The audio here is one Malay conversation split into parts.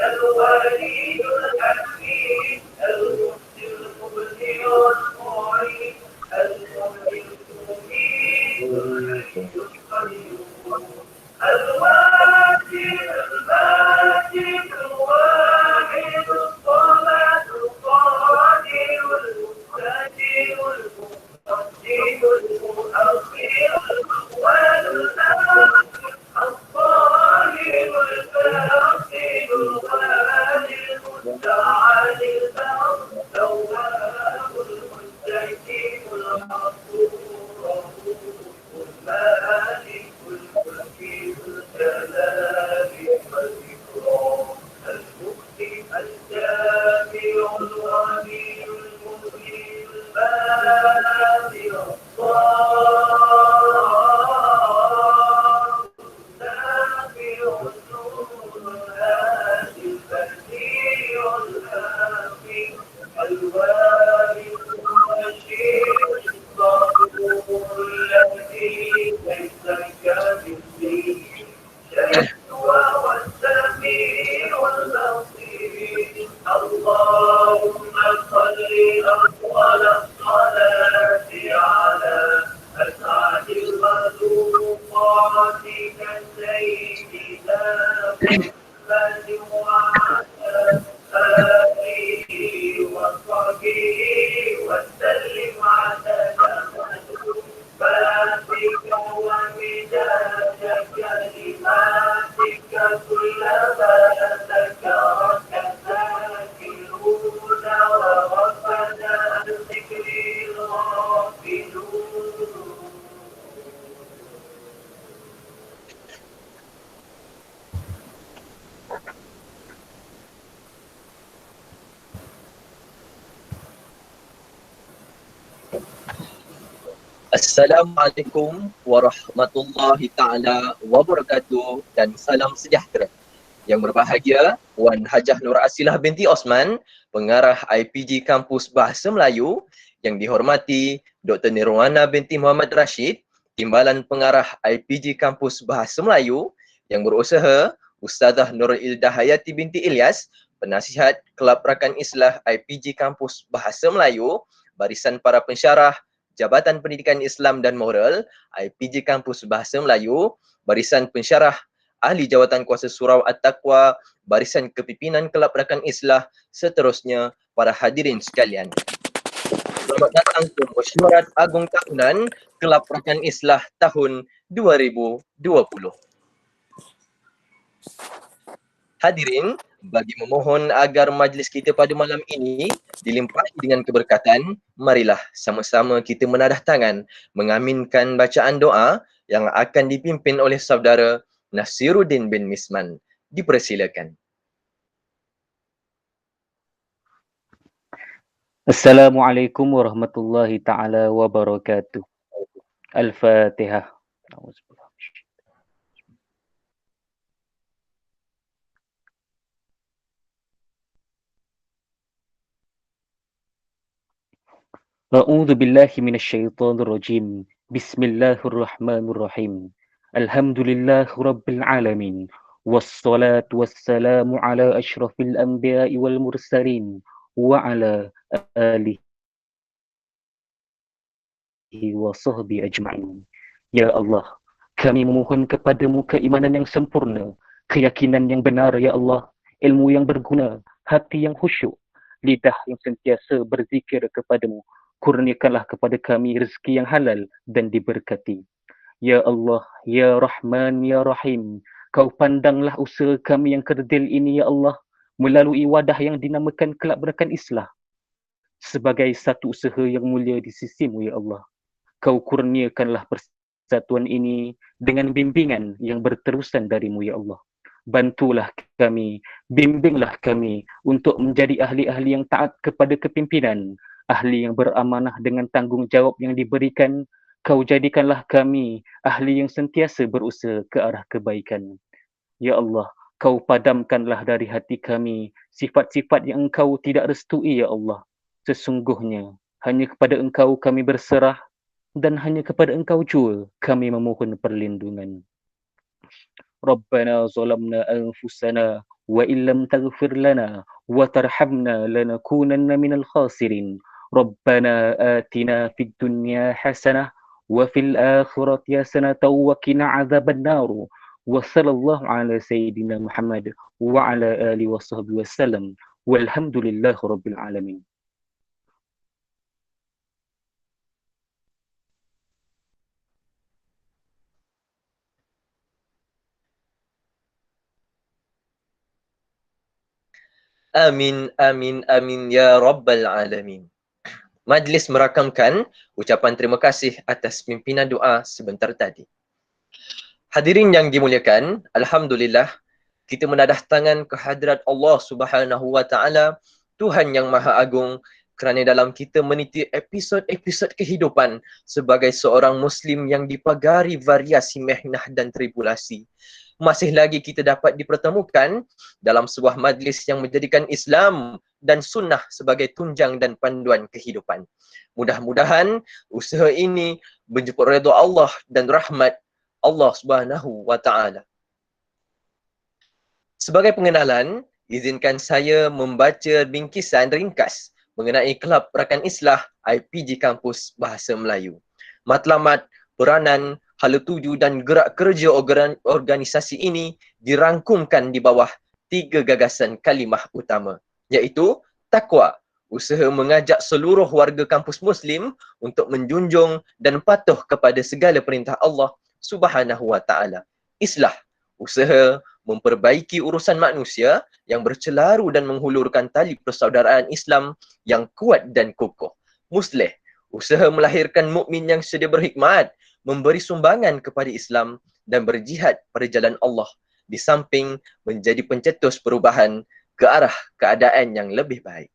الولي الحكيم المحسن المبدع المعين المحيي المميت الحي القيوم الواجد الماجد الواحد الصمد القادر المقتدر المقدم المؤخر والآخر الظاهر الباطن الوالي المتعالي التواب المستقيم الغفور المالك الملك الجلال والإكرام المؤتي الجامع الغني المغني المانع اللهم صل أفضل الصلاة على أسعد المخلوقات كسيدنا محمد وعلى آله وصحبه وسلم عدد مكتوباتك ومداد كلماتك كلما ذكرك الذاكرون وغفل عن ذكر الغافلون. Assalamualaikum warahmatullahi ta'ala wabarakatuh dan salam sejahtera. Yang berbahagia Puan Hajah Nur Asilah binti Osman, Pengarah IPG Kampus Bahasa Melayu, yang dihormati Dr. Nirwana binti Muhammad Rashid, Timbalan Pengarah IPG Kampus Bahasa Melayu, yang berusaha Ustazah Nurul Ildah Hayati binti Ilyas, Penasihat Kelab Rakan Islah IPG Kampus Bahasa Melayu, Barisan Para Pensyarah Jabatan Pendidikan Islam dan Moral IPG Kampus Bahasa Melayu, Barisan Pensyarah Ahli Jawatan Kuasa Surau At-Taqwa, Barisan Kepimpinan Kelab Rakan Islah, seterusnya para hadirin sekalian. Selamat datang ke Mesyuarat Agung Tahunan Kelab Rakan Islah tahun 2020. Hadirin, bagi memohon agar majlis kita pada malam ini dilimpahi dengan keberkatan, marilah sama-sama kita menadah tangan mengaminkan bacaan doa yang akan dipimpin oleh saudara Nasiruddin bin Misman. Dipersilakan. Assalamualaikum warahmatullahi ta'ala wabarakatuh. Al-Fatihah. A'udzu billahi minasyaitonir rajim. Bismillahirrahmanirrahim. Alhamdulillahi rabbil alamin. Wassalatu wassalamu ala asyrafil anbiya'i wal mursalin wa ala alihi wa sahbihi ajma'in. Ya Allah, kami memohon kepadamu keimanan yang sempurna, keyakinan yang benar ya Allah, ilmu yang berguna, hati yang khusyuk, lidah yang sentiasa berzikir kepadamu. Kurniakanlah kepada kami rezeki yang halal dan diberkati. Ya Allah, Ya Rahman, Ya Rahim, Kau pandanglah usaha kami yang kerdil ini ya Allah, melalui wadah yang dinamakan Kelab Rakan Islah, sebagai satu usaha yang mulia di sisimu ya Allah. Kau kurniakanlah persatuan ini dengan bimbingan yang berterusan darimu ya Allah. Bantulah kami, bimbinglah kami untuk menjadi ahli-ahli yang taat kepada kepimpinan, ahli yang beramanah dengan tanggungjawab yang diberikan. Kau jadikanlah kami ahli yang sentiasa berusaha ke arah kebaikan. Ya Allah, Kau padamkanlah dari hati kami sifat-sifat yang Engkau tidak restui ya Allah. Sesungguhnya hanya kepada Engkau kami berserah dan hanya kepada Engkau jua kami memohon perlindungan. Rabbana zalamna anfusana وإن لم تغفر لنا وترحمنا لنكونن من الخاسرين ربنا آتنا في الدنيا حسنة وفي الآخرة حسنة وقنا عذاب النار وصلى الله على سيدنا محمد وعلى آله وصحبه وسلم والحمد لله رب العالمين. Amin, amin, amin ya Rabbal Alamin. Majlis merakamkan ucapan terima kasih atas pimpinan doa sebentar tadi. Hadirin yang dimuliakan, Alhamdulillah, kita menadah tangan ke hadirat Allah Subhanahu wa Ta'ala, Tuhan yang Maha Agung, kerana dalam kita meniti episod-episod kehidupan sebagai seorang Muslim yang dipagari variasi mehnah dan tribulasi, masih lagi kita dapat dipertemukan dalam sebuah majlis yang menjadikan Islam dan sunnah sebagai tunjang dan panduan kehidupan. Mudah-mudahan usaha ini menjemput redha Allah dan rahmat Allah Subhanahu wa Ta'ala. Sebagai pengenalan, izinkan saya membaca bingkisan ringkas mengenai Kelab Rakan Islah IPG Kampus Bahasa Melayu. Matlamat, peranan, hala tuju dan gerak kerja organisasi ini dirangkumkan di bawah 3 gagasan kalimah utama, iaitu takwa, usaha mengajak seluruh warga kampus Muslim untuk menjunjung dan patuh kepada segala perintah Allah Subhanahu wa Ta'ala. Islah, usaha memperbaiki urusan manusia yang bercelaru dan menghulurkan tali persaudaraan Islam yang kuat dan kokoh. Muslih, usaha melahirkan mukmin yang sedia berhikmat, memberi sumbangan kepada Islam dan berjihad pada jalan Allah, di samping menjadi pencetus perubahan ke arah keadaan yang lebih baik.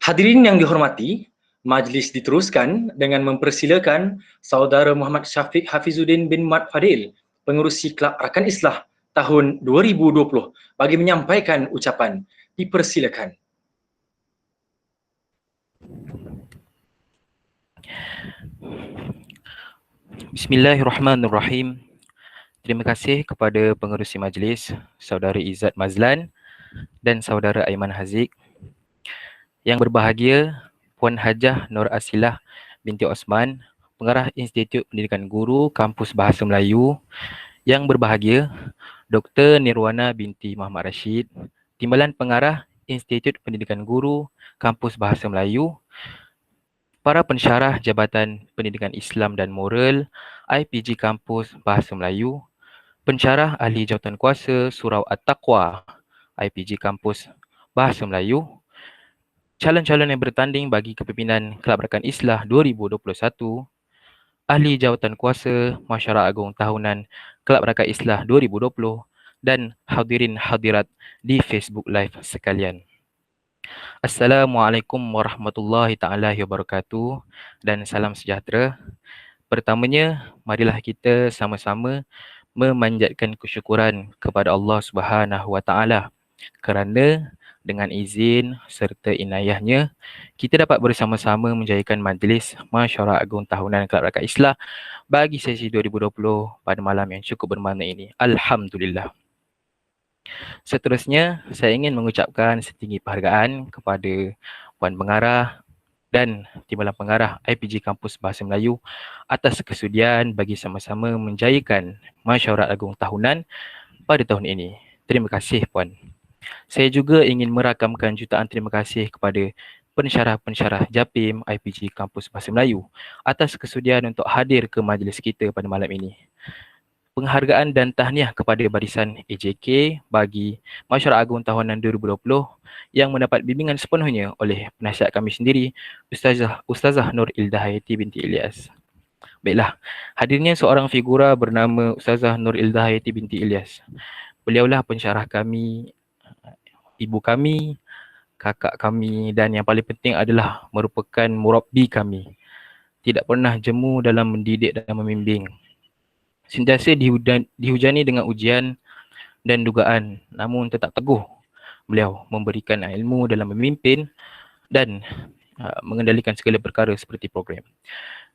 Hadirin yang dihormati, majlis diteruskan dengan mempersilakan Saudara Muhammad Syafiq Hafizuddin bin Mat Fadil, Pengerusi Kelab Rakan Islah tahun 2020, bagi menyampaikan ucapan. Dipersilakan. Bismillahirrahmanirrahim. Terima kasih kepada pengerusi majlis, Saudara Izzat Mazlan dan Saudara Aiman Haziq. Yang berbahagia, Puan Hajah Nur Asilah binti Osman, Pengarah Institut Pendidikan Guru Kampus Bahasa Melayu. Yang berbahagia, Dr. Nirwana binti Muhammad Rashid, Timbalan Pengarah Institut Pendidikan Guru Kampus Bahasa Melayu. Para pensyarah Jabatan Pendidikan Islam dan Moral IPG Kampus Bahasa Melayu, pensyarah ahli jawatan kuasa Surau At-Taqwa IPG Kampus Bahasa Melayu, calon-calon yang bertanding bagi kepimpinan Kelab Rakan Islah 2021, ahli jawatan kuasa Masyarakat Agung Tahunan Kelab Rakan Islah 2020 dan hadirin hadirat di Facebook Live sekalian. Assalamualaikum warahmatullahi taala wabarakatuh dan salam sejahtera. Pertamanya, marilah kita sama-sama memanjatkan kesyukuran kepada Allah Subhanahu wa Ta'ala kerana dengan izin serta inayahnya, kita dapat bersama-sama menjayakan majlis Masyarakat Agung Tahunan Kelab Rakan Islah bagi sesi 2020 pada malam yang cukup bermakna ini. Alhamdulillah. Seterusnya, saya ingin mengucapkan setinggi penghargaan kepada Puan Pengarah dan Timbalan Pengarah IPG Kampus Bahasa Melayu atas kesudian bagi sama-sama menjayakan Masyarakat Agung Tahunan pada tahun ini. Terima kasih, Puan. Saya juga ingin merakamkan jutaan terima kasih kepada pensyarah-pensyarah JAPIM IPG Kampus Bahasa Melayu atas kesudian untuk hadir ke majlis kita pada malam ini. Penghargaan dan tahniah kepada barisan AJK bagi Masyarakat Agung Tahunan 2020 yang mendapat bimbingan sepenuhnya oleh penasihat kami sendiri, Ustazah Nur Ildah Hayati binti Ilyas. Baiklah, hadirnya seorang figura bernama Ustazah Nur Ildah Hayati binti Ilyas. Beliaulah pensyarah kami, ibu kami, kakak kami dan yang paling penting adalah merupakan murabbi kami. Tidak pernah jemu dalam mendidik dan membimbing. Sentiasa dihujani dengan ujian dan dugaan, namun tetap teguh beliau memberikan ilmu dalam memimpin dan mengendalikan segala perkara seperti program.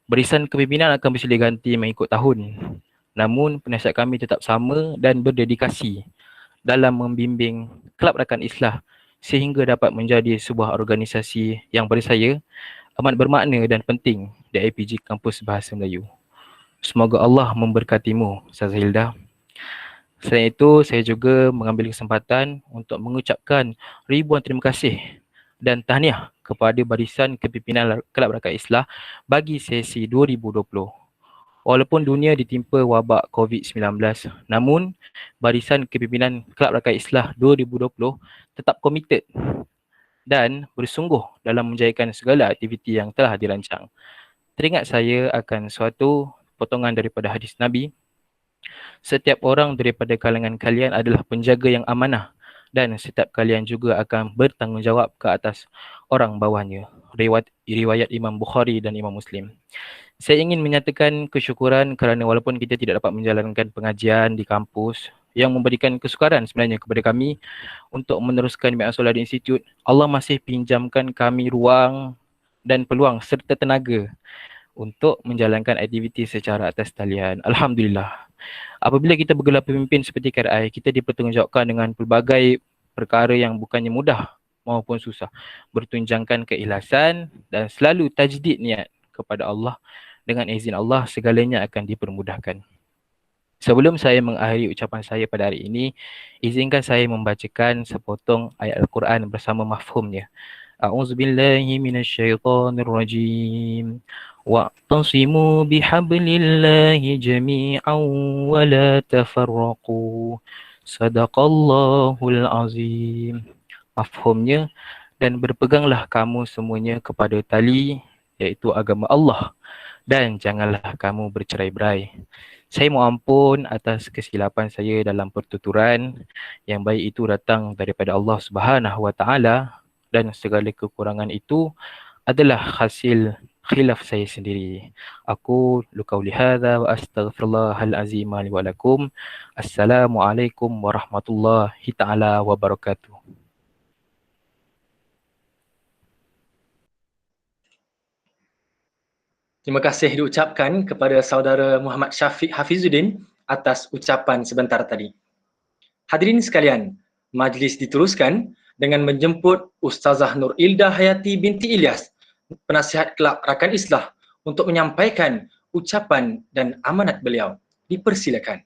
Barisan kepimpinan akan bersilih ganti mengikut tahun. Namun penasihat kami tetap sama dan berdedikasi dalam membimbing Kelab Rakan Islah sehingga dapat menjadi sebuah organisasi yang bagi saya amat bermakna dan penting di IPG Kampus Bahasa Melayu. Semoga Allah memberkatimu, Ustazah Hilda. Selain itu, saya juga mengambil kesempatan untuk mengucapkan ribuan terima kasih dan tahniah kepada barisan kepimpinan Kelab Rakan Islah bagi sesi 2020. Walaupun dunia ditimpa wabak COVID-19, namun barisan kepimpinan Kelab Rakan Islah 2020 tetap komited dan bersungguh dalam menjayakan segala aktiviti yang telah dirancang. Teringat saya akan suatu potongan daripada hadis Nabi, setiap orang daripada kalangan kalian adalah penjaga yang amanah dan setiap kalian juga akan bertanggungjawab ke atas orang bawahnya. Riwayat Imam Bukhari dan Imam Muslim. Saya ingin menyatakan kesyukuran kerana walaupun kita tidak dapat menjalankan pengajian di kampus yang memberikan kesukaran sebenarnya kepada kami untuk meneruskan Mi'at Solar Institute, Allah masih pinjamkan kami ruang dan peluang serta tenaga untuk menjalankan aktiviti secara atas talian. Alhamdulillah. Apabila kita bergelar pemimpin seperti KRI, kita dipertanggungjawabkan dengan pelbagai perkara yang bukannya mudah maupun susah. Bertunjangkan keikhlasan dan selalu tajdid niat kepada Allah. Dengan izin Allah, segalanya akan dipermudahkan. Sebelum saya mengakhiri ucapan saya pada hari ini, izinkan saya membacakan sepotong ayat Al-Quran bersama mafhumnya. A'udzubillahi minasyaitonirrajim. Wa'tasimu bihablillahi jami'an wa la tafarraqu. Sadaqallahul azim. Mafhumnya, dan berpeganglah kamu semuanya kepada tali, iaitu agama Allah, dan janganlah kamu bercerai-berai. Saya mohon ampun atas kesilapan saya dalam pertuturan. Yang baik itu datang daripada Allah Subhanahu Wa Taala dan segala kekurangan itu adalah hasil khilaf saya sendiri. Aku qauli hadza wa astaghfirullahal azim li wa lakum. Assalamualaikum warahmatullahi taala wabarakatuh. Terima kasih diucapkan kepada saudara Muhammad Syafiq Hafizuddin atas ucapan sebentar tadi. Hadirin sekalian, majlis diteruskan dengan menjemput Ustazah Nur Ilda Hayati binti Ilyas, penasihat Kelab Rakan Islah, untuk menyampaikan ucapan dan amanat beliau. Dipersilakan.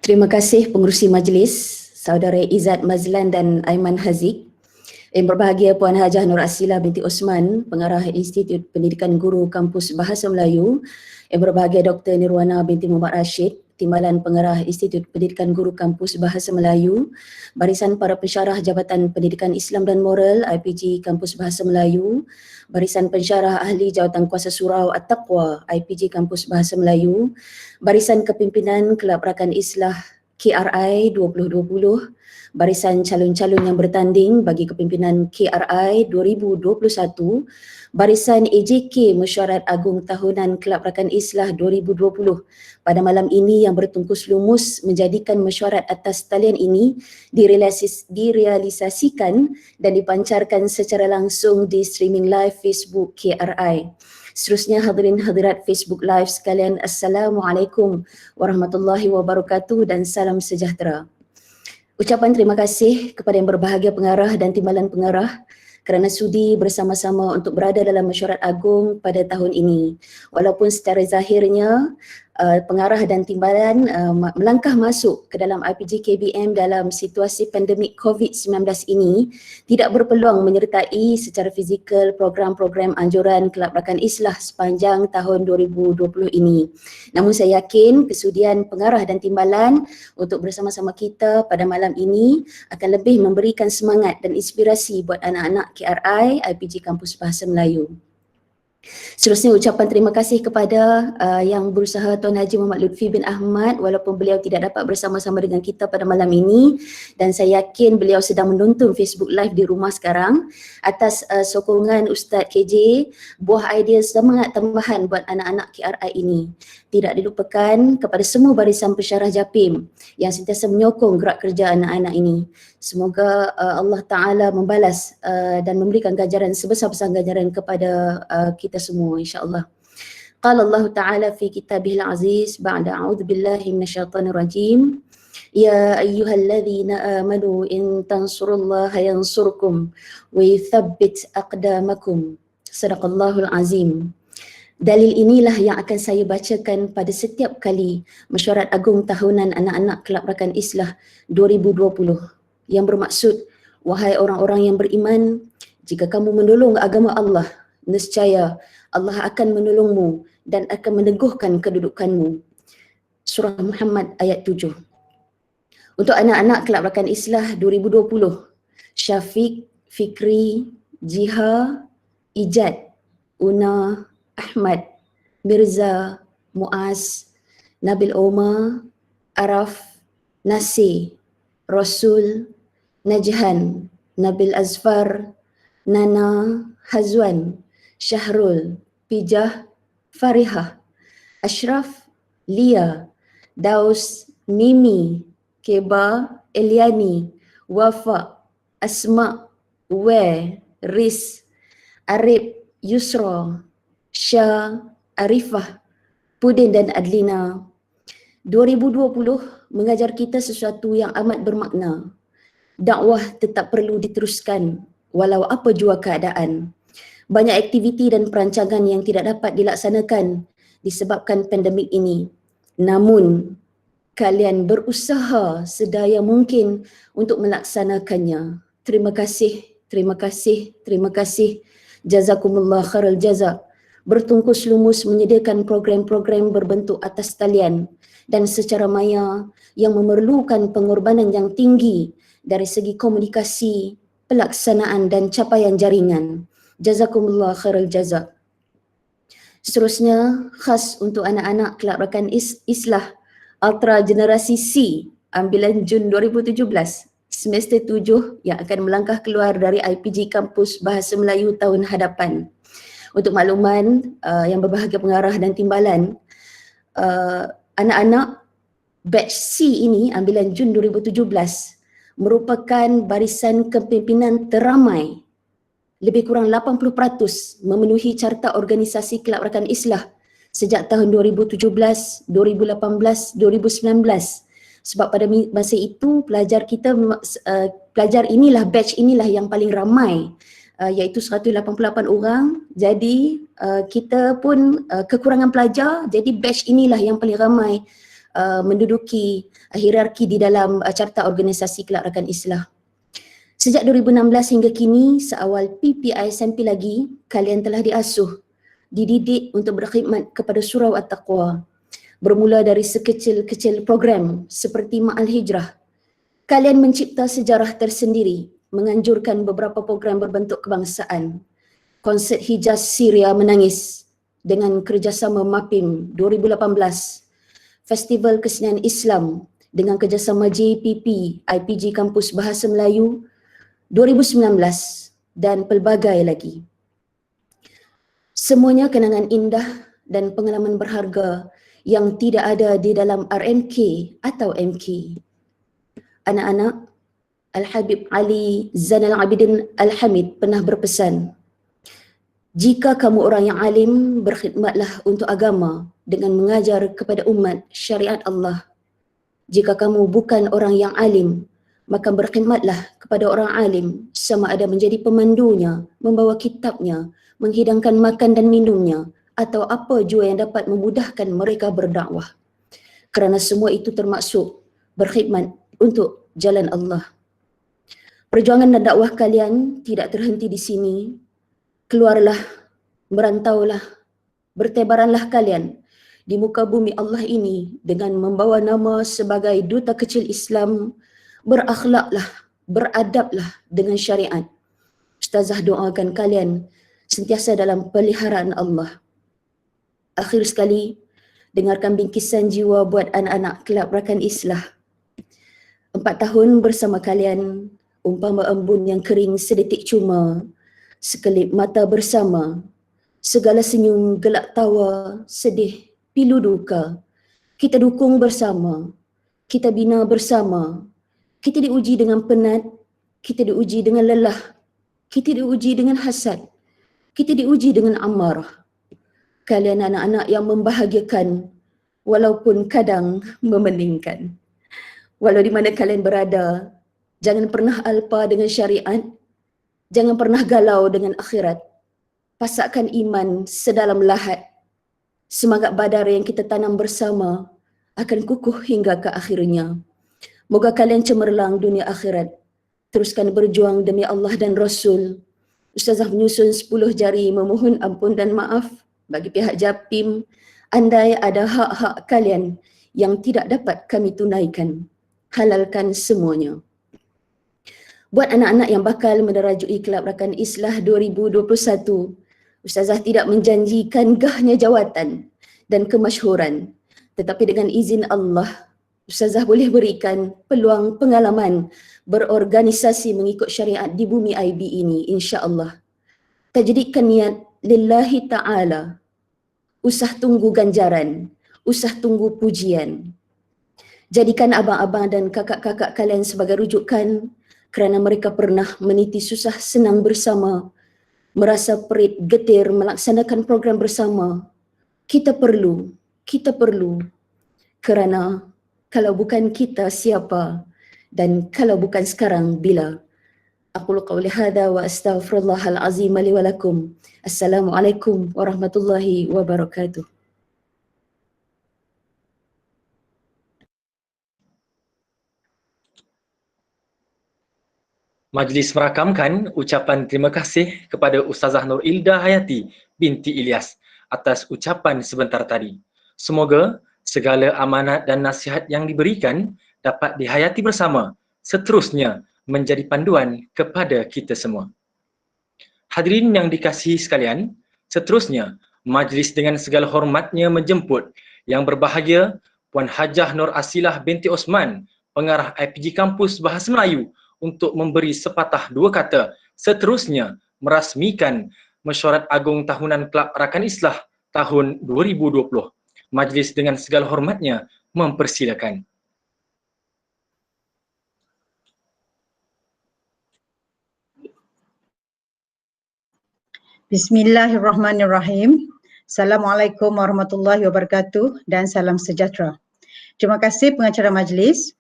Terima kasih pengerusi majlis, Saudara Izzat Mazlan dan Aiman Haziq. Yang berbahagia Puan Hajah Nur Asilah binti Osman, Pengarah Institut Pendidikan Guru Kampus Bahasa Melayu. Yang berbahagia Dr. Nirwana binti Muhammad Rashid, Timbalan Pengarah Institut Pendidikan Guru Kampus Bahasa Melayu. Barisan para pensyarah Jabatan Pendidikan Islam dan Moral IPG Kampus Bahasa Melayu. Barisan pensyarah ahli Jawatan Kuasa Surau At-Taqwa IPG Kampus Bahasa Melayu. Barisan kepimpinan Kelab Rakan Islah KRI 2020, barisan calon-calon yang bertanding bagi kepimpinan KRI 2021, barisan AJK Mesyuarat Agung Tahunan Kelab Rakan Islah 2020. Pada malam ini yang bertungkus lumus menjadikan mesyuarat atas talian ini direalisasikan dan dipancarkan secara langsung di streaming live Facebook KRI. Seterusnya hadirin hadirat Facebook Live sekalian, Assalamualaikum warahmatullahi wabarakatuh dan salam sejahtera. Ucapan terima kasih kepada yang berbahagia pengarah dan timbalan pengarah kerana sudi bersama-sama untuk berada dalam mesyuarat agung pada tahun ini. Walaupun secara zahirnya pengarah dan timbalan melangkah masuk ke dalam IPG KBM dalam situasi pandemik COVID-19 ini, tidak berpeluang menyertai secara fizikal program-program anjuran Kelab Rakan Islah sepanjang tahun 2020 ini. Namun saya yakin kesudian pengarah dan timbalan untuk bersama-sama kita pada malam ini akan lebih memberikan semangat dan inspirasi buat anak-anak KRI IPG Kampus Bahasa Melayu. Seterusnya ucapan terima kasih kepada yang berusaha Tuan Haji Muhammad Lutfi bin Ahmad walaupun beliau tidak dapat bersama-sama dengan kita pada malam ini, dan saya yakin beliau sedang menonton Facebook Live di rumah sekarang, atas sokongan Ustaz KJ, buah idea semangat tambahan buat anak-anak KRI ini. Tidak dilupakan kepada semua barisan pensyarah JAPIM yang sentiasa menyokong gerak kerja anak-anak ini. Semoga Allah Ta'ala membalas dan memberikan ganjaran sebesar-besar ganjaran kepada kita semua insya-Allah. Qala Allah Ta'ala fi kitabihil aziz ba'da a'udzu billahi minasyaitonir rajim. Ya ayyuhalladzina amanu in tansurullaha yansurkum wa yuthabbit aqdamakum. Sadaqallahul azim. Dalil inilah yang akan saya bacakan pada setiap kali mesyuarat agung tahunan anak-anak Kelab Rakan Islah 2020 yang bermaksud, wahai orang-orang yang beriman, jika kamu menolong agama Allah, nescaya Allah akan menolongmu dan akan meneguhkan kedudukanmu. Surah Muhammad ayat 7. Untuk anak-anak Kelab Rakan Islah 2020, Syafiq, Fikri, Jiha, Ijad, Una, Ahmad, Mirza, Muaz, Nabil Omar, Araf, Nasir, Rasul, Najhan, Nabil Azfar, Nana, Hazwan, Syahrul, Pijah, Farihah, Ashraf, Lia, Daus, Mimi, Keba, Eliani, Wafa, Asma, Uwe, Riz, Arif, Yusra, Syah, Arifah, Pudin dan Adlina. 2020 mengajar kita sesuatu yang amat bermakna. Dakwah tetap perlu diteruskan walau apa jua keadaan. Banyak aktiviti dan perancangan yang tidak dapat dilaksanakan disebabkan pandemik ini. Namun, kalian berusaha sedaya mungkin untuk melaksanakannya. Terima kasih, terima kasih, terima kasih. Jazakumullah khairal jaza. Bertungkus lumus menyediakan program-program berbentuk atas talian dan secara maya yang memerlukan pengorbanan yang tinggi dari segi komunikasi, pelaksanaan dan capaian jaringan. Jazakumullah khairal jaza. Seterusnya, khas untuk anak-anak Kelab Rakan Islah Ultra Generasi C ambilan Jun 2017, semester 7 yang akan melangkah keluar dari IPG Kampus Bahasa Melayu tahun hadapan. Untuk makluman yang berbahagia pengarah dan timbalan, anak-anak batch C ini ambilan Jun 2017 merupakan barisan kepimpinan teramai, lebih kurang 80% memenuhi carta organisasi Kelab Rakan Islah sejak tahun 2017, 2018, 2019. Sebab pada masa itu pelajar kita, pelajar inilah, batch inilah yang paling ramai, iaitu 188 orang. Jadi kita pun kekurangan pelajar, jadi batch inilah yang paling ramai menduduki hierarki di dalam carta organisasi Kelab Rakan Islah. Sejak 2016 hingga kini, seawal PPI SMP lagi, kalian telah diasuh, dididik untuk berkhidmat kepada surau At-Taqwa. Bermula dari sekecil-kecil program seperti Ma'al Hijrah. Kalian mencipta sejarah tersendiri, menganjurkan beberapa program berbentuk kebangsaan. Konsert Hijaz Syria Menangis dengan kerjasama MAPIM 2018. Festival Kesenian Islam dengan kerjasama JPP, IPG Kampus Bahasa Melayu 2019 dan pelbagai lagi. Semuanya kenangan indah dan pengalaman berharga yang tidak ada di dalam RMK atau MK. Anak-anak, Al-Habib Ali Zainal Abidin Al-Hamid pernah berpesan, jika kamu orang yang alim, berkhidmatlah untuk agama dengan mengajar kepada umat syariat Allah. Jika kamu bukan orang yang alim, maka berkhidmatlah kepada orang alim, sama ada menjadi pemandunya, membawa kitabnya, menghidangkan makan dan minumnya, atau apa jua yang dapat memudahkan mereka berdakwah. Kerana semua itu termasuk berkhidmat untuk jalan Allah. Perjuangan dan dakwah kalian tidak terhenti di sini. Keluarlah, merantaulah, bertebaranlah kalian di muka bumi Allah ini dengan membawa nama sebagai duta kecil Islam. Berakhlaklah, beradablah dengan syariat. Ustazah doakan kalian sentiasa dalam peliharaan Allah. Akhir sekali, dengarkan bingkisan jiwa buat anak-anak kelab rakan Islah. 4 tahun bersama kalian, umpama embun yang kering sedetik cuma, sekelip mata bersama, segala senyum, gelak tawa, sedih, pilu duka. Kita dukung bersama, kita bina bersama, kita diuji dengan penat, kita diuji dengan lelah, kita diuji dengan hasad, kita diuji dengan amarah. Kalian anak-anak yang membahagiakan, walaupun kadang memeningkan. Walau di mana kalian berada, jangan pernah alpa dengan syariat, jangan pernah galau dengan akhirat. Pasakkan iman sedalam lahat. Semangat badar yang kita tanam bersama akan kukuh hingga ke akhirnya. Moga kalian cemerlang dunia akhirat. Teruskan berjuang demi Allah dan Rasul. Ustazah menyusun 10 jari memohon ampun dan maaf bagi pihak JAPIM andai ada hak-hak kalian yang tidak dapat kami tunaikan. Halalkan semuanya. Buat anak-anak yang bakal menerajui Kelab Rakan Islah 2021, Ustazah tidak menjanjikan gahnya jawatan dan kemasyhuran, tetapi dengan izin Allah, Ustazah boleh berikan peluang pengalaman berorganisasi mengikut syariat di bumi IB ini, insya-Allah. Tajdikan niat lillahi ta'ala. Usah tunggu ganjaran, usah tunggu pujian. Jadikan abang-abang dan kakak-kakak kalian sebagai rujukan kerana mereka pernah meniti susah senang bersama, merasa perit getir melaksanakan program bersama. Kita perlu kerana kalau bukan kita siapa dan kalau bukan sekarang bila. Aqulu qawli hadha wa astaghfirullahal azim li wa lakum. Assalamualaikum warahmatullahi wabarakatuh. Majlis merakamkan ucapan terima kasih kepada Ustazah Nur Ilda Hayati binti Ilyas atas ucapan sebentar tadi. Semoga segala amanat dan nasihat yang diberikan dapat dihayati bersama, seterusnya menjadi panduan kepada kita semua. Hadirin yang dikasihi sekalian, seterusnya majlis dengan segala hormatnya menjemput Yang berbahagia Puan Hajah Nur Asilah binti Osman, pengarah IPG Kampus Bahasa Melayu, untuk memberi sepatah dua kata, seterusnya merasmikan Mesyuarat Agung Tahunan Kelab Rakan Islah tahun 2020. Majlis dengan segala hormatnya mempersilakan. Bismillahirrahmanirrahim. Assalamualaikum warahmatullahi wabarakatuh dan salam sejahtera. Terima kasih pengacara majlis.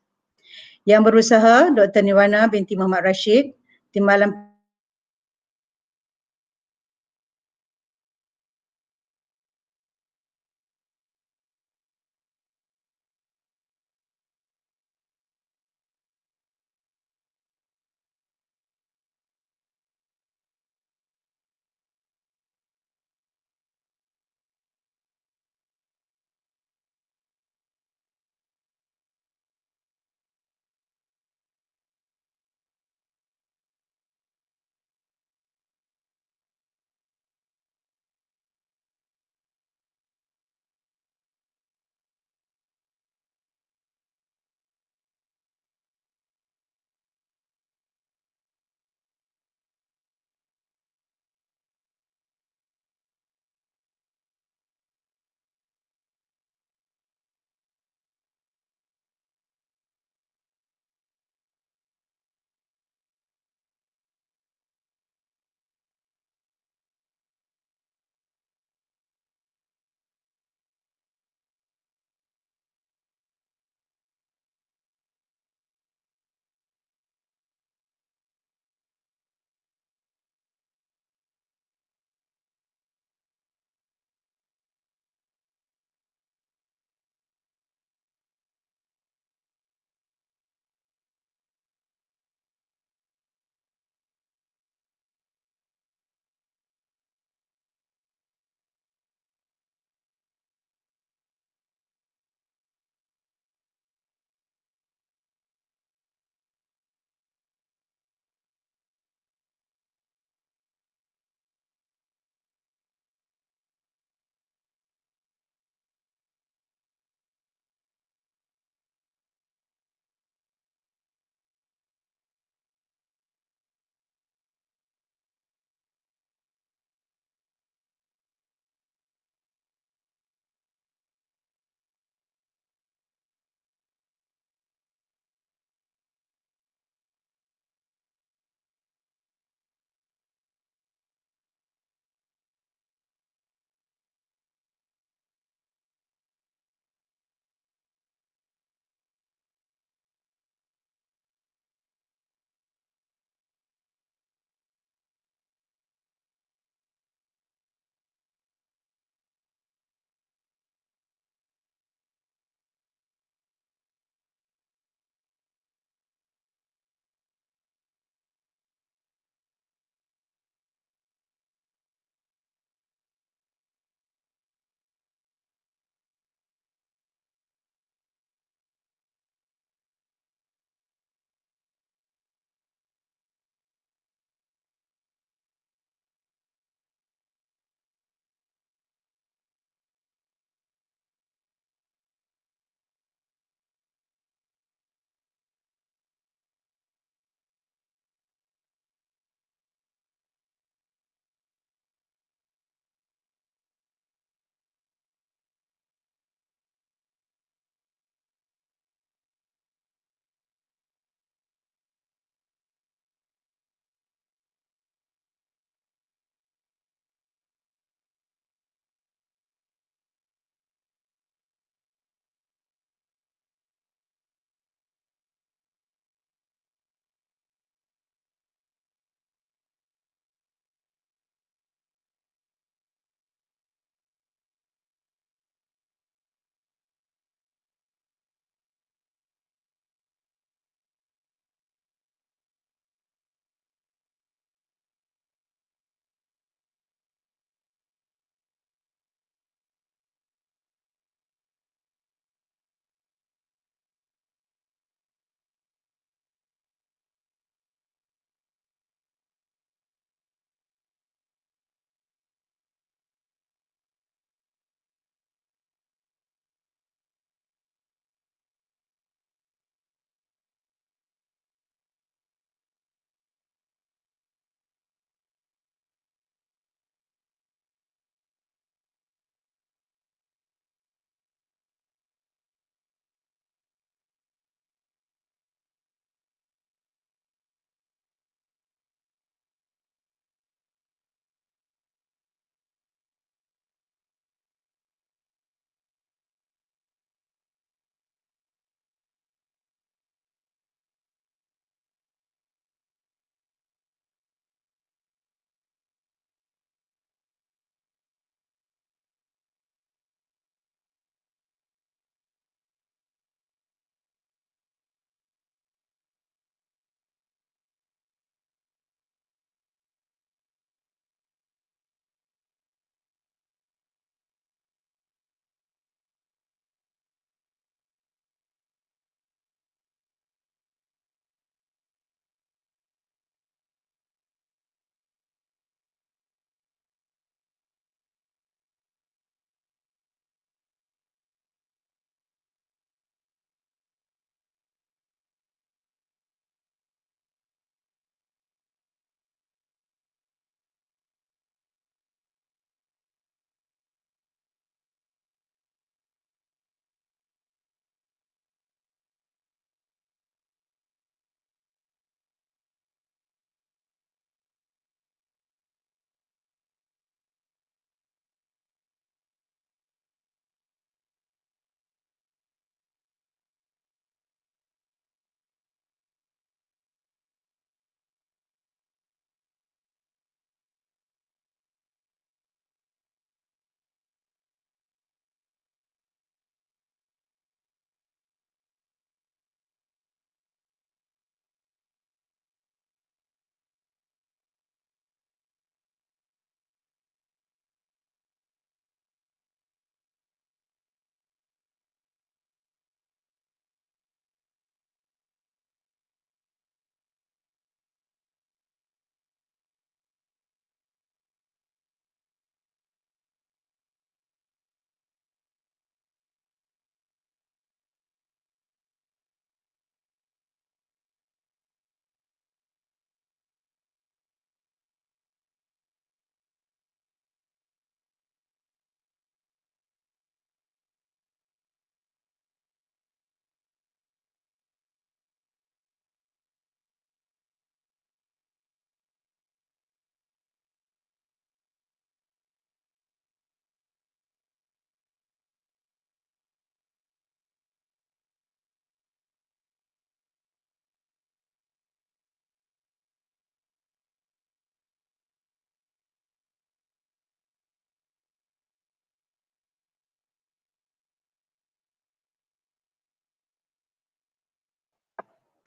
Yang berusaha Dr. Nirwana binti Muhammad Rashid, Timbalan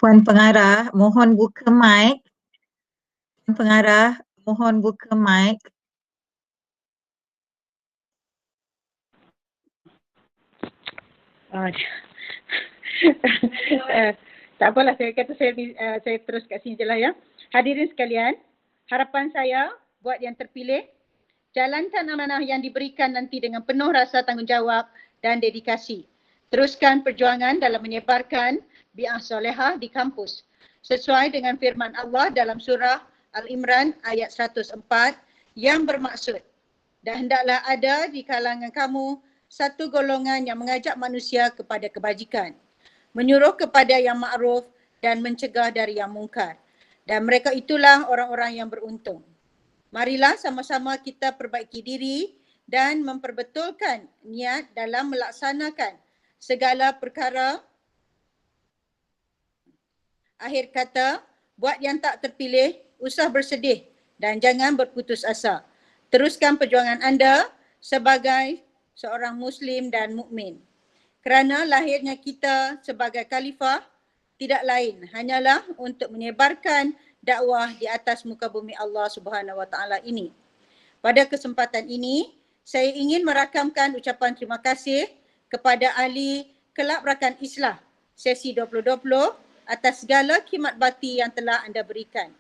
Puan Pengarah, mohon buka mic. Puan Pengarah, mohon buka mic. Tak apalah, saya kata saya terus kat sini je lah ya. Hadirin sekalian, harapan saya buat yang terpilih, jalankan amanah yang diberikan nanti dengan penuh rasa tanggungjawab dan dedikasi. Teruskan perjuangan dalam menyebarkan bi'ah solehah di kampus sesuai dengan firman Allah dalam surah Al-Imran ayat 104 yang bermaksud, dan hendaklah ada di kalangan kamu satu golongan yang mengajak manusia kepada kebajikan, menyuruh kepada yang ma'ruf dan mencegah dari yang mungkar. Dan mereka itulah orang-orang yang beruntung. Marilah sama-sama kita perbaiki diri dan memperbetulkan niat dalam melaksanakan segala perkara. Akhir kata, buat yang tak terpilih, usah bersedih dan jangan berputus asa. Teruskan perjuangan anda sebagai seorang Muslim dan mukmin. Kerana lahirnya kita sebagai khalifah tidak lain hanyalah untuk menyebarkan dakwah di atas muka bumi Allah Subhanahu Wa Taala ini. Pada kesempatan ini, saya ingin merakamkan ucapan terima kasih kepada ahli Kelab Rakan Islah sesi 2020 atas segala khidmat bakti yang telah anda berikan.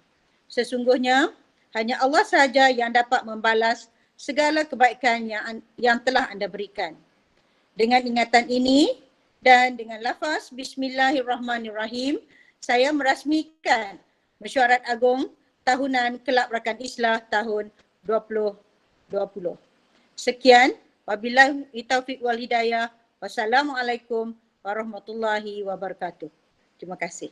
Sesungguhnya hanya Allah sahaja yang dapat membalas segala kebaikan yang telah anda berikan. Dengan ingatan ini dan dengan lafaz Bismillahirrahmanirrahim, saya merasmikan Mesyuarat Agung Tahunan Kelab Rakan Islah tahun 2020. Sekian, wabillahi taufiq wal hidayah. Wassalamualaikum warahmatullahi wabarakatuh. Terima kasih.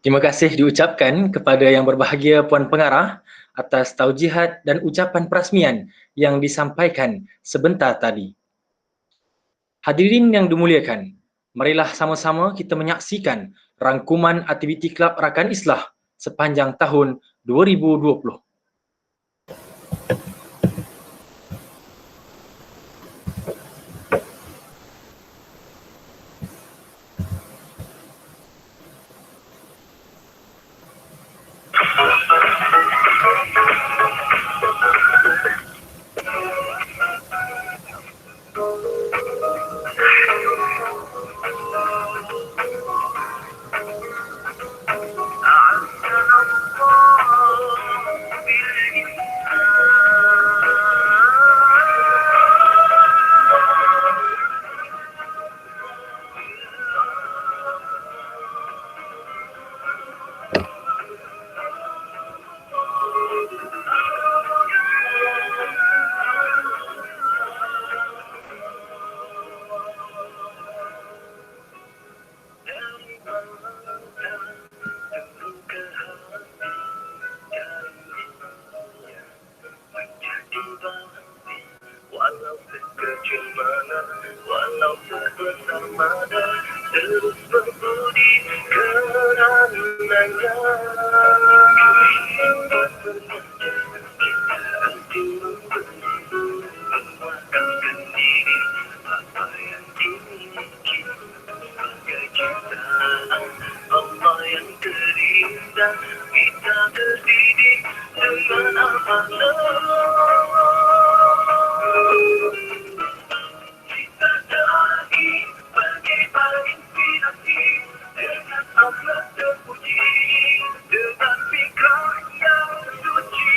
Terima kasih diucapkan kepada yang berbahagia Puan Pengarah atas taujihat dan ucapan perasmian yang disampaikan sebentar tadi. Hadirin yang dimuliakan, marilah sama-sama kita menyaksikan rangkuman aktiviti Kelab Rakan Islah sepanjang tahun 2020. Dengan akhlak terpuji, dengan fikrah yang suci.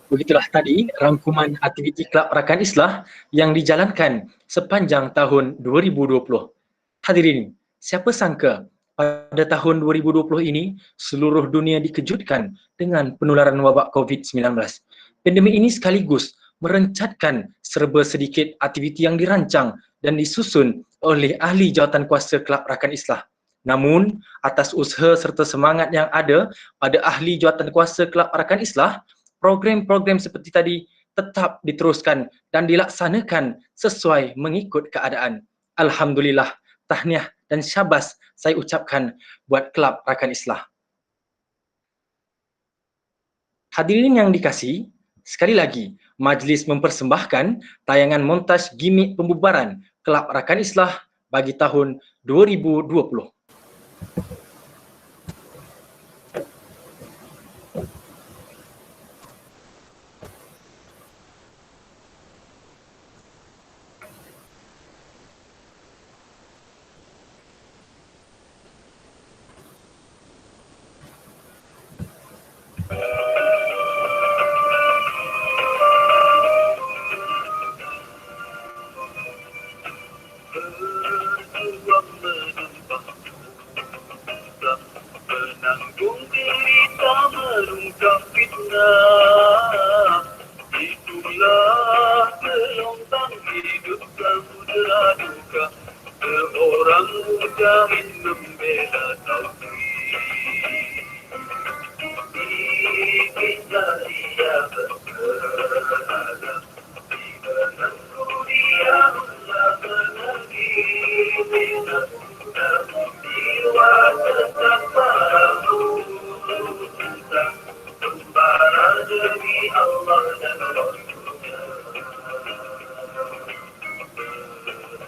Begitulah tadi rangkuman aktiviti Kelab Rakan Islah yang dijalankan sepanjang tahun 2020. Hadirin, siapa sangka pada tahun 2020 ini seluruh dunia dikejutkan dengan penularan wabak COVID-19. Pandemik ini sekaligus merencatkan serba sedikit aktiviti yang dirancang dan disusun oleh ahli jawatankuasa Kelab Rakan Islah. Namun, atas usaha serta semangat yang ada pada ahli jawatankuasa Kelab Rakan Islah, program-program seperti tadi tetap diteruskan dan dilaksanakan sesuai mengikut keadaan. Alhamdulillah, tahniah dan syabas saya ucapkan buat Kelab Rakan Islah. Hadirin yang dikasihi, sekali lagi majlis mempersembahkan tayangan montaj gimik pembubaran Kelab Rakan Islah bagi tahun 2020. Penanggung derita merungkap fitnah, itulah gelombang hidup samudera duka, seorang mujahid membela tauhid. Kita dia berada di benang dunia Allah menagih, namun jiwa tetap padamu tentang sembara demi Allah dan Rasulnya.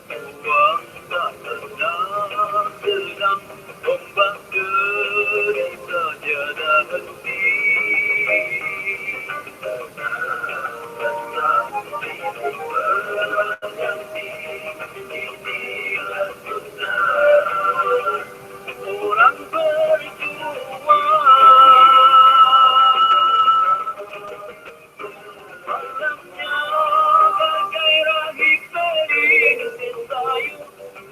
Uang tak tenang sedang ombak derita tiada henti. Orang berjuang malamnya bagai rahib berintis sayu,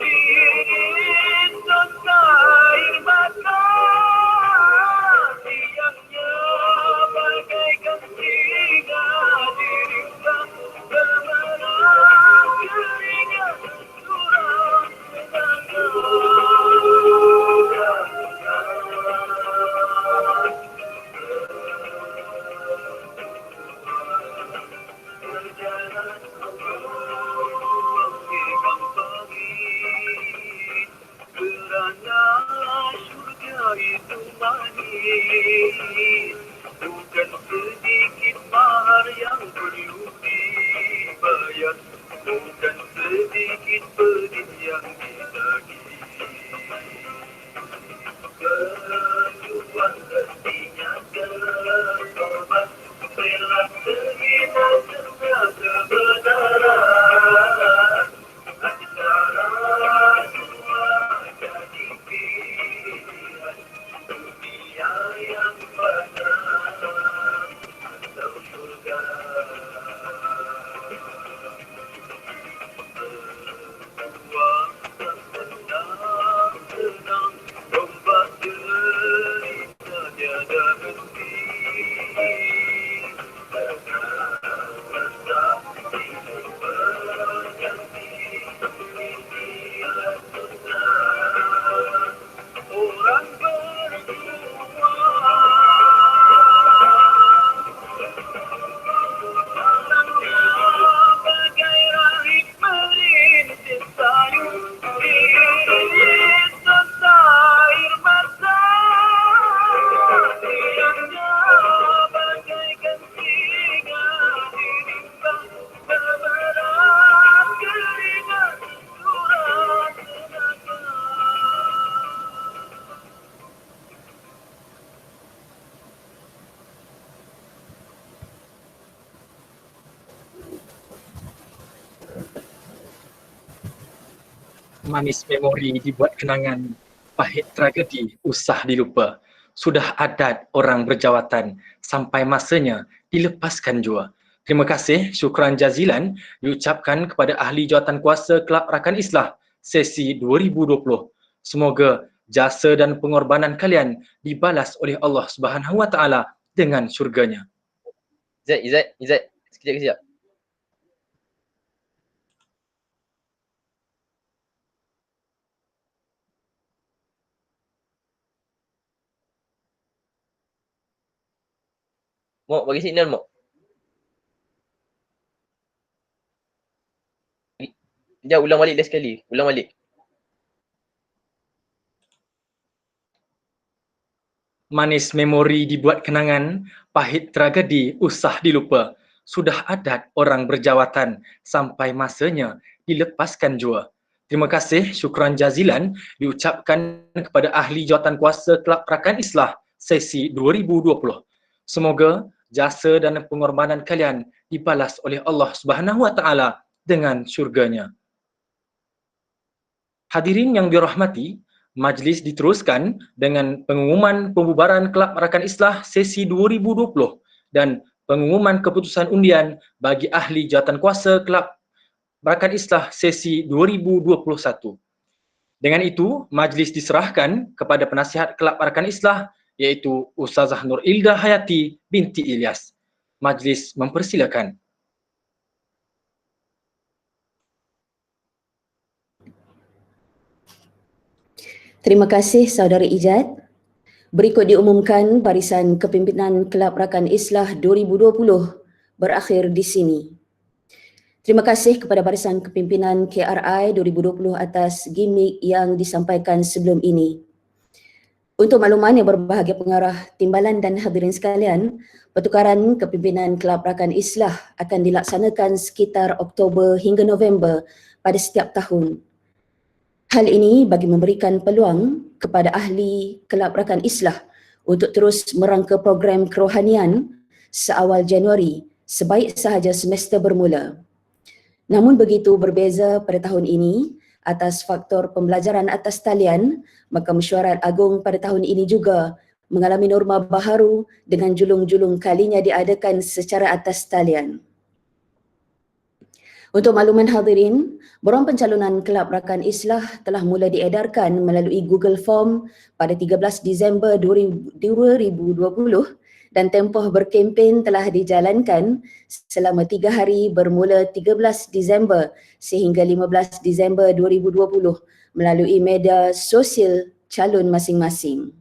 dirintis air mata, siangnya bagaikan singa diringkas gemerlap keringat suram tenaga. Kerana syurga itu manis, bukan sedikit mahar yang perlu dibayar, bukan sedikit pedih yang ditagih. Berjuang mestinya berkorban, rela terhina serta kebenaran. Antara dua jadi pilihan, dunia yang fana atau surga. Berjuang tak senang-senang, ombak derita tiada henti. Bersama hidup berganti, inilah sunnah orang berjuang. Malamnya bagai rahib merintis sayu, dirintis air mata, siangnya bagaikan singa diringkas gemerlap keringat suram tenaga. Manis memori dibuat kenangan, pahit tragedi usah dilupa. Sudah adat orang berjawatan, sampai masanya dilepaskan jua. Terima kasih, syukran jazilan diucapkan kepada Ahli Jawatankuasa Kelab Rakan Islah sesi 2020. Semoga jasa dan pengorbanan kalian dibalas oleh Allah Subhanahu Wa Taala dengan syurganya. Izzat, sekejap. Mok, bagi signal Mok. Sekejap, ulang balik last sekali. Ulang balik. Manis memori dibuat kenangan, pahit tragedi usah dilupa. Sudah adat orang berjawatan, sampai masanya dilepaskan jua. Terima kasih, syukran jazilan diucapkan kepada Ahli Jawatankuasa Kelab Rakan Islah sesi 2020. Semoga jasa dan pengorbanan kalian dibalas oleh Allah Subhanahu Wa Taala dengan syurganya. Hadirin yang dirahmati, majlis diteruskan dengan pengumuman pembubaran Kelab Rakan Islah sesi 2020 dan pengumuman keputusan undian bagi Ahli Jawatankuasa Kelab Rakan Islah sesi 2021. Dengan itu, majlis diserahkan kepada penasihat Kelab Rakan Islah iaitu Ustazah Nur Ilda Hayati binti Ilyas. Majlis mempersilakan. Terima kasih Saudara Ijat. Berikut diumumkan barisan kepimpinan Kelab Rakan Islah 2020 berakhir di sini. Terima kasih kepada barisan kepimpinan KRI 2020 atas gimmick yang disampaikan sebelum ini. Untuk makluman yang berbahagia pengarah, timbalan dan hadirin sekalian, pertukaran kepimpinan Kelab Rakan Islah akan dilaksanakan sekitar Oktober hingga November pada setiap tahun. Hal ini bagi memberikan peluang kepada ahli Kelab Rakan Islah untuk terus merangka program kerohanian seawal Januari sebaik sahaja semester bermula. Namun begitu berbeza pada tahun ini atas faktor pembelajaran atas talian, maka mesyuarat agung pada tahun ini juga mengalami norma baharu dengan julung-julung kalinya diadakan secara atas talian. Untuk makluman hadirin, borang pencalonan Kelab Rakan Islah telah mula diedarkan melalui Google Form pada 13 Disember 2020 dan tempoh berkempen telah dijalankan selama 3 hari bermula 13 Disember sehingga 15 Disember 2020 melalui media sosial calon masing-masing.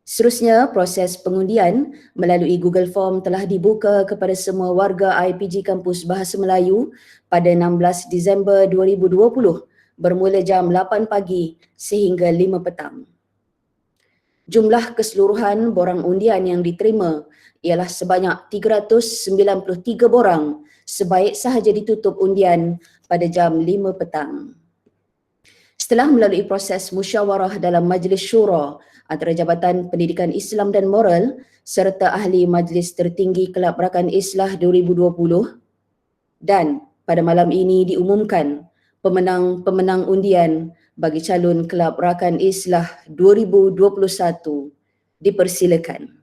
Seterusnya, proses pengundian melalui Google Form telah dibuka kepada semua warga IPG Kampus Bahasa Melayu pada 16 Disember 2020 bermula jam 8 pagi sehingga 5 petang. Jumlah keseluruhan borang undian yang diterima ialah sebanyak 393 borang sebaik sahaja ditutup undian pada jam 5 petang. Setelah melalui proses musyawarah dalam Majlis Syura antara Jabatan Pendidikan Islam dan Moral serta ahli Majlis Tertinggi Kelab Rakan Islah 2020 dan pada malam ini diumumkan pemenang-pemenang undian bagi calon Kelab Rakan Islah 2021. Dipersilakan.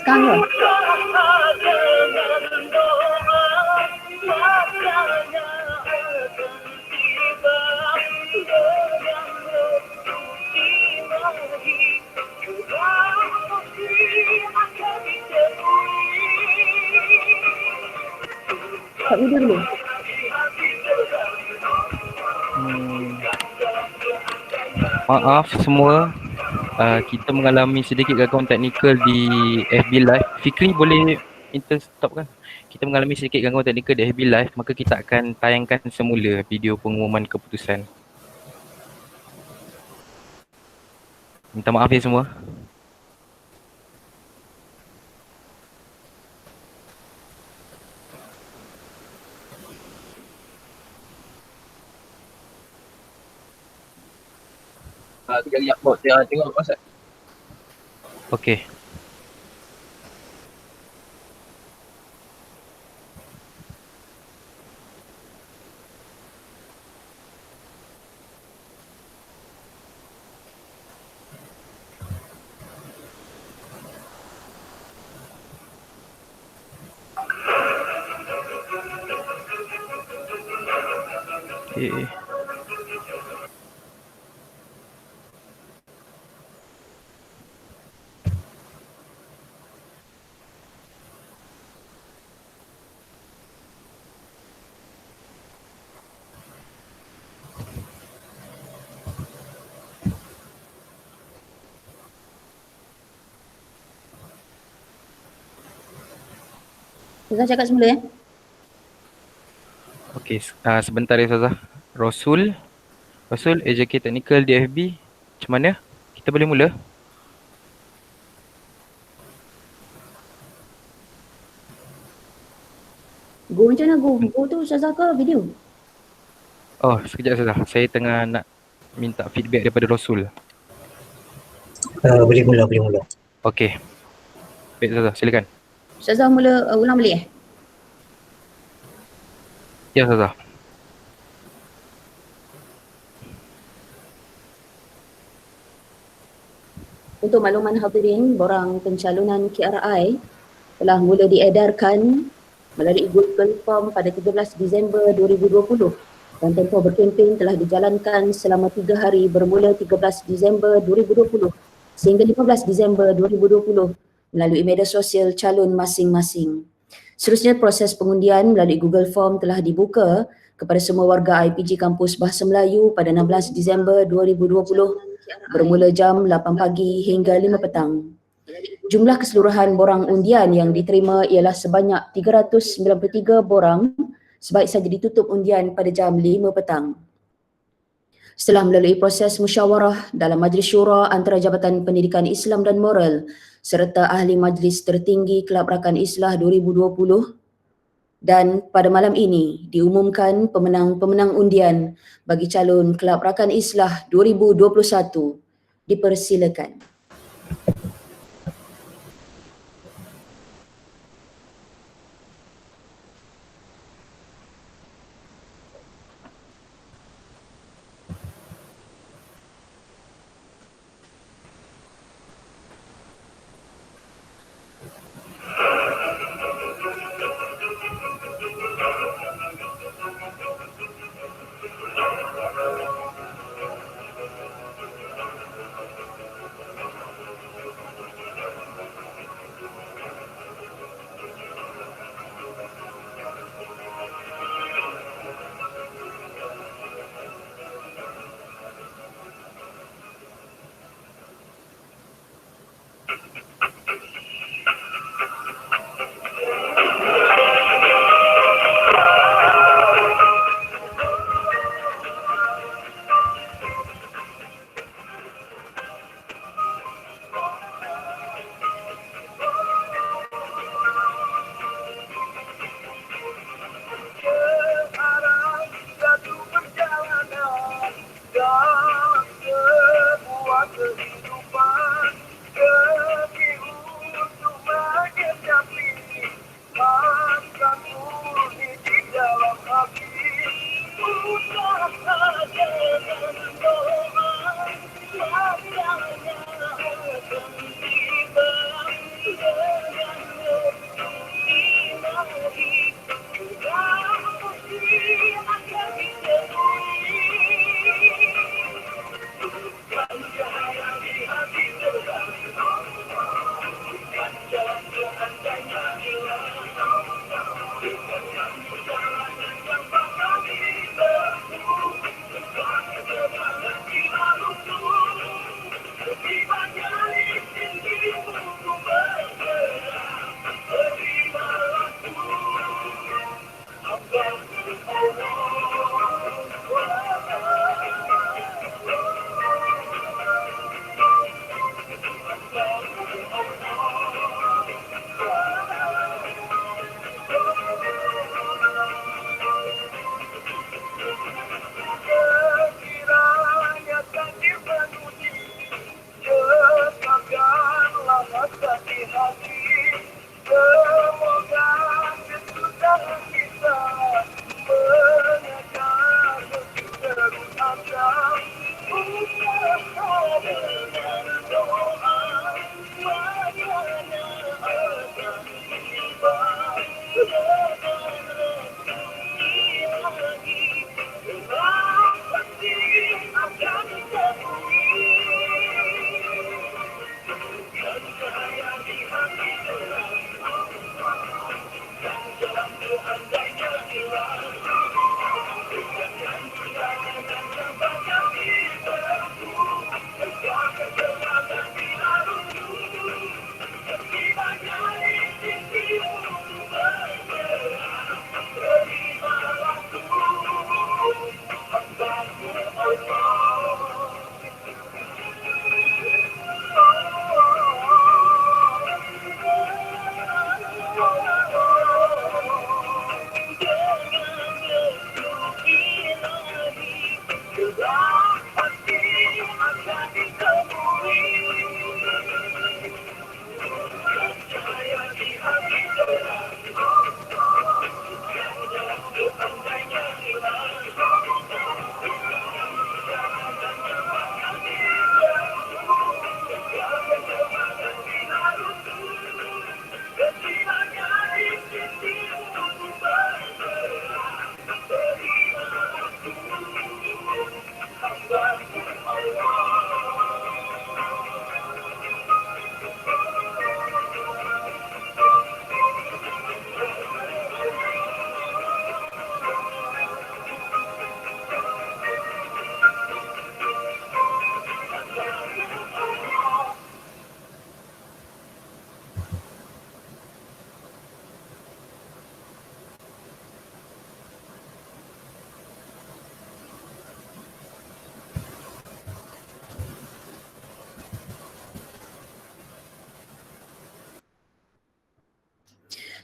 Sekarang lah. dengan doa masanya akan tiba dengan restu ilahi pasti akan ditemui. Kat video dulu. Maaf semua, kita mengalami sedikit gangguan teknikal di FB Live. Fikri boleh minta stop kan? Kita mengalami sedikit gangguan teknikal di FB Live, maka kita akan tayangkan semula video pengumuman keputusan. Minta maaf ya semua. Kejap-kejap bot tengok masa. Okey. Okey. Ustazah cakap semula ya. Okey, sebentar ya Ustazah. Rasul, AJK Technical di FB. Macam mana? Kita boleh mula? Go macam mana go? Go tu Ustazah ke video? Oh, sekejap Ustazah. Saya tengah nak minta feedback daripada Rasul. Boleh mula. Okey. Baik Ustazah, silakan. Ustazah mula ulang balik Ya Ustazah. Untuk makluman hadirin, borang pencalonan KRI telah mula diedarkan melalui Google Form pada 13 Disember 2020 dan tempoh berkempen telah dijalankan selama 3 hari bermula 13 Disember 2020 sehingga 15 Disember 2020 melalui media sosial calon masing-masing. Seterusnya, proses pengundian melalui Google Form telah dibuka kepada semua warga IPG Kampus Bahasa Melayu pada 16 Disember 2020 bermula jam 8 pagi hingga 5 petang. Jumlah keseluruhan borang undian yang diterima ialah sebanyak 393 borang sebaik saja ditutup undian pada jam 5 petang. Setelah melalui proses musyawarah dalam Majlis Syura antara Jabatan Pendidikan Islam dan Moral serta Ahli Majlis Tertinggi Kelab Rakan Islah 2020 dan pada malam ini diumumkan pemenang-pemenang undian bagi calon Kelab Rakan Islah 2021. Dipersilakan.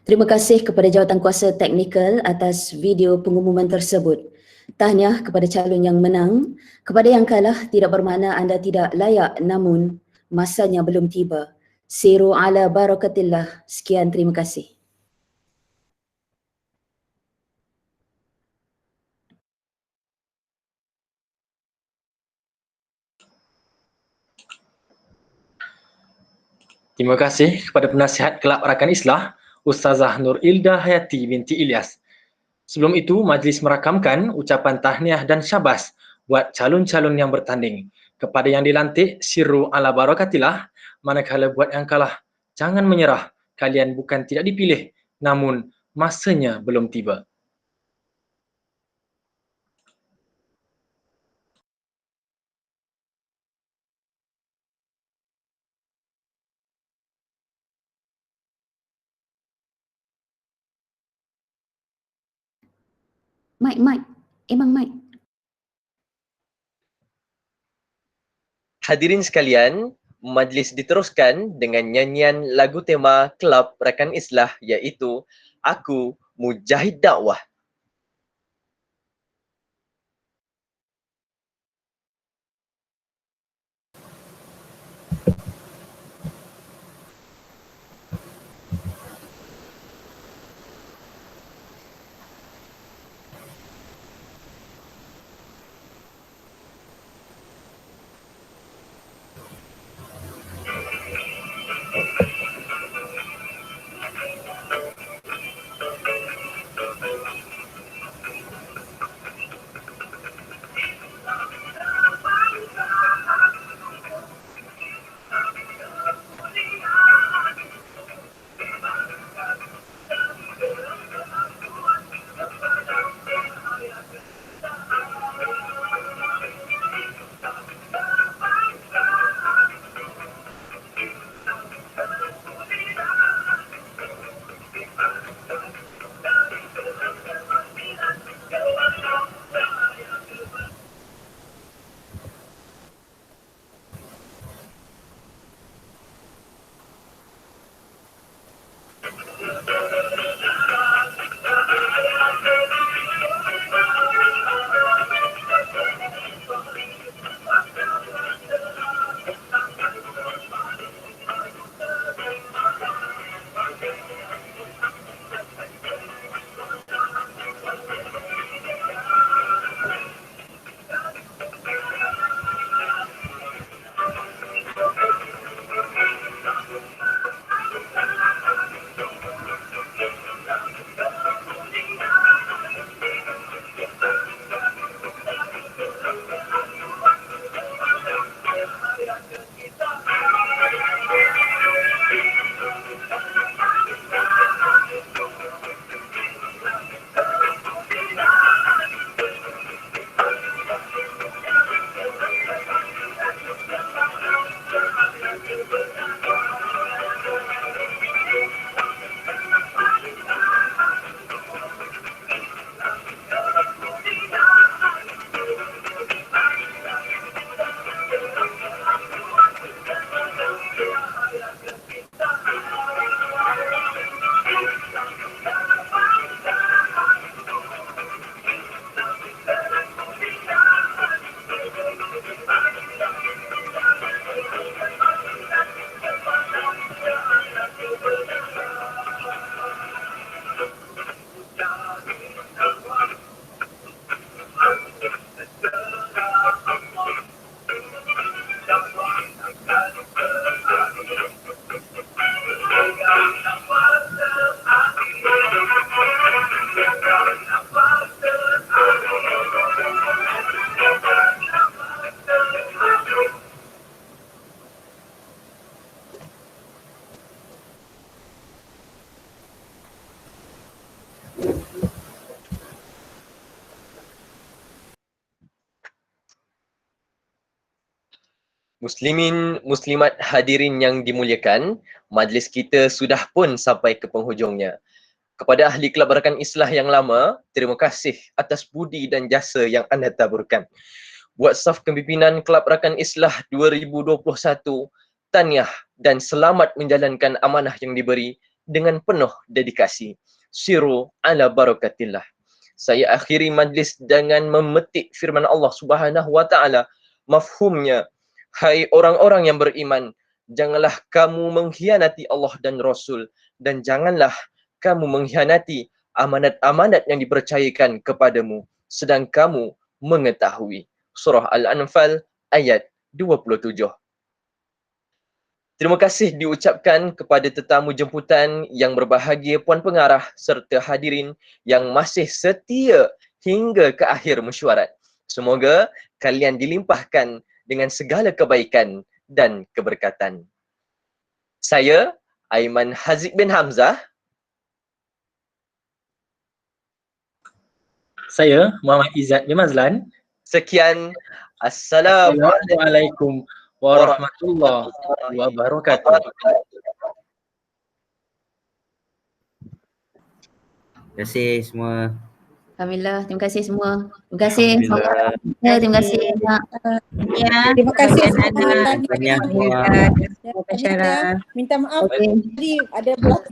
Terima kasih kepada Jawatankuasa Teknikal atas video pengumuman tersebut. Tahniah kepada calon yang menang. Kepada yang kalah, tidak bermakna anda tidak layak, namun masanya belum tiba. Siru ala barakatillah. Sekian, terima kasih. Terima kasih kepada penasihat Kelab Rakan Islah, Ustazah Nur Ilda Hayati binti Ilyas. Sebelum itu, majlis merakamkan ucapan tahniah dan syabas buat calon-calon yang bertanding. Kepada yang dilantik, sirru ala barakatillah, manakala buat yang kalah, jangan menyerah. Kalian bukan tidak dipilih, namun masanya belum tiba. Mike. Emang Mike. Hadirin sekalian, majlis diteruskan dengan nyanyian lagu tema Kelab Rakan Islah iaitu Aku Mujahid Dakwah. Muslimin, muslimat hadirin yang dimuliakan, majlis kita sudah pun sampai ke penghujungnya. Kepada ahli Kelab Rakan Islah yang lama, terima kasih atas budi dan jasa yang anda taburkan. Buat saf kepimpinan Kelab Rakan Islah 2021, tahniah dan selamat menjalankan amanah yang diberi. dengan penuh dedikasi. Siru ala barakatillah. Saya akhiri majlis dengan memetik firman Allah Subhanahu wa taala. Mafhumnya, hai orang-orang yang beriman, janganlah kamu mengkhianati Allah dan Rasul, dan janganlah kamu mengkhianati amanat-amanat yang dipercayakan kepadamu sedang kamu mengetahui. Surah Al-Anfal ayat 27. Terima kasih diucapkan kepada tetamu jemputan yang berbahagia Puan Pengarah serta hadirin yang masih setia hingga ke akhir mesyuarat. Semoga kalian dilimpahkan dengan segala kebaikan dan keberkatan. Saya, Aiman Haziq bin Hamzah. Saya, Muhammad Izzat bin Mazlan. Sekian. Assalamualaikum Assalamualaikum warahmatullahi wabarakatuh. Terima kasih semua. Alhamdulillah, terima kasih semua. Terima kasih. Alhamdulillah. Terima kasih banyak. Ya, Terima kasih Bagian semua. Ana, Tadi banyak ada semua. Acara. minta maaf Okey. tadi ada blok.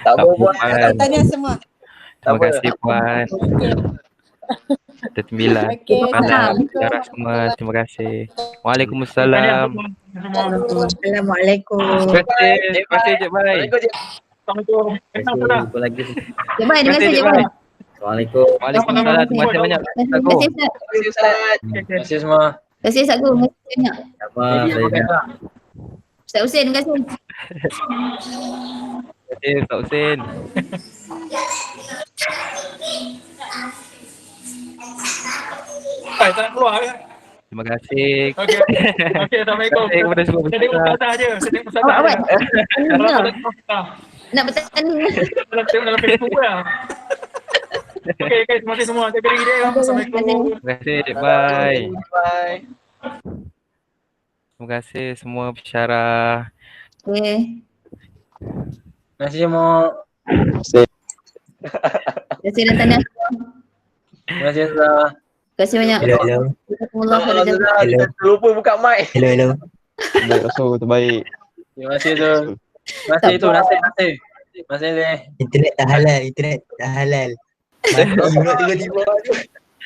Tak apa, apa, Puan. Puan. Tanya semua. Terima kasih Puan. Okey. Tertembilan. Okey, Pandang Assalamualaikum. bicara semua. Terima kasih. Waalaikumsalam. Assalamualaikum. Terima kasih. Terima kasih Cik Bai. Assalamualaikum, Cik. Terima kasih. Jumpa lagi. Cik Bai, terima kasih Cik Bai. Assalamualaikum. Waalaikumsalam. Terima kasih banyak. Terima kasih Ustaz. Terima kasih, Ustaz. Terima kasih semua. Terima kasih Ustaz Gu. Terima kasih banyak. Sama saya. Ustaz Husin, terima kasih. Terima kasih Ustaz Husin. Tak keluar ke? Terima kasih. Okey. Okey, Assalamualaikum. Terima kasih kepada semua Saya tengok peserta. peserta je. Saya tengok peserta Awak awak. je. Nak bertanding. Tengok dalam Facebook lah. Okey, terima kasih semua. Jaga diri dia. Assalamualaikum. Terima kasih Cik Bai. Bye. Terima kasih semua pensyarah. Okey. Terima kasih semua. Terima kasih dan tanya. Terima kasih semua. Terima kasih banyak. Hello, hello. Jazakumullah khairan jazak. Alhamdulillah, kita terlupa buka mic. Hello, hello. Baik, Rasul, terbaik. Terima kasih tu. Terima kasih tu. Nasib. Terima kasih deh. Internet tak halal, internet tak halal. Mati pula tiba-tiba.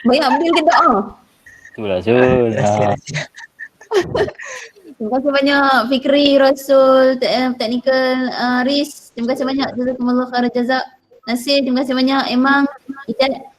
Banyak ambil ke doa. Itulah Zul. Terima kasih banyak Fikri, Rasul, Technical, Riz. Terima kasih banyak. Jazakumullah khairan jazak. Nasir, terima kasih banyak. Emang, Ijat,